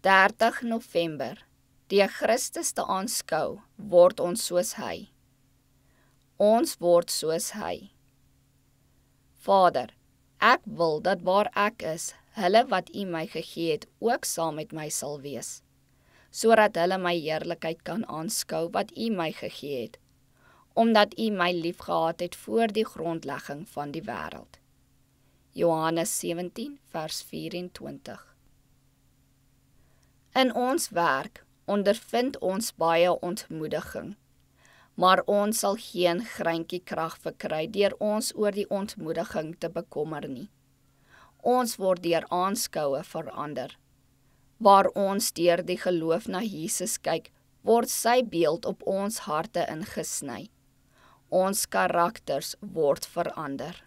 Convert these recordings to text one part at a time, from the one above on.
30 November. Deur Christus te aanskou, word ons soos hy. Ons word soos hy. Vader, ek wil dat waar ek is, hulle wat U my gegee het, ook saam met my sal wees, sodat hulle my heerlikheid kan aanskou wat U my gegee het, omdat U my liefgehad het voor die grondlegging van die wêreld. Johannes 17 vers 24. In ons werk ondervind ons baie ontmoediging, maar ons sal geen greintjie krag verkry deur ons oor die ontmoediging te bekommer nie. Ons word deur aanskoue verander. Waar ons deur die geloof na Jesus kyk, word sy beeld op ons harte ingesny. Ons karakters word verander.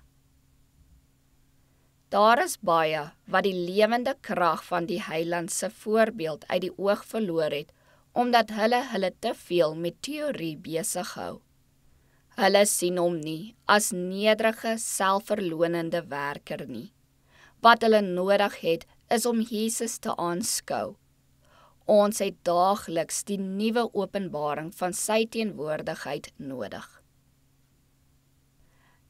Daar is baie wat die lewende krag van die Heiland se voorbeeld uit die oog verloor het, omdat hulle te veel met teorie besig hou. Hulle sien hom nie as nederige, selfverlonende werker nie. Wat hulle nodig het, is om Jesus te aanskou. Ons het daagliks die nuwe openbaring van sy teenwoordigheid nodig.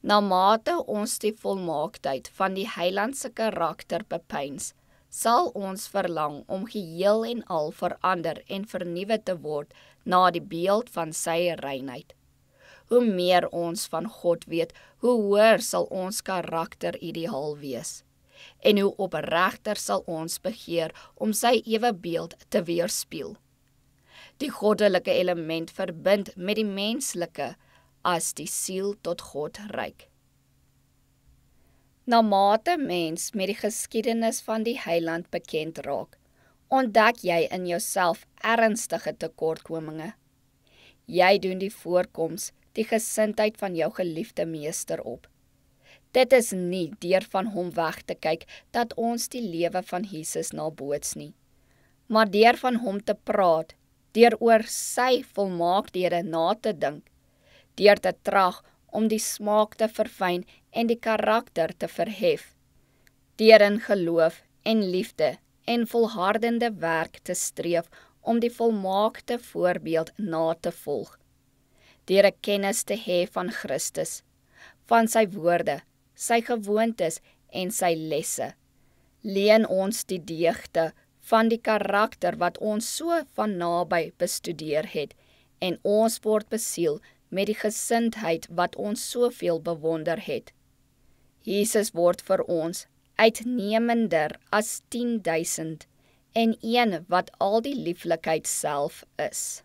Na mate ons die volmaaktheid van die Heiland se karakter bepeins, sal ons verlang om geheel en al verander en vernuwe te word na die beeld van sy reinheid. Hoe meer ons van God weet, hoe hoër sal ons karakter ideaal wees, en hoe opregter sal ons begeer om sy ewebeeld te weerspieël. Die goddelike element verbind met die menslike, as die siel tot God reik. Na mate mens met die geskiedenis van die Heiland bekend raak, ontdek jy in jouself ernstige tekortkominge. Jy doen die voorkoms, die gesindheid van jou geliefde meester op. Dit is nie deur van hom weg te kyk dat ons die lewe van Jesus naboots nie, maar deur van hom te praat, deur oor sy volmaaktheden na te dink, deur te trag om die smaak te verfyn en die karakter te verhef, deur in geloof en liefde en volhardende werk te streef om die volmaakte voorbeeld na te volg, deur 'n kennis te hê van Christus, van sy woorde, sy gewoontes en sy lesse, leen ons die deugde van die karakter wat ons so van naby bestudeer het, en ons word besiel met die gesindheid wat ons soveel bewonder het. Jesus word vir ons uitnemender as 10.000 en een wat al die lieflikheid self is.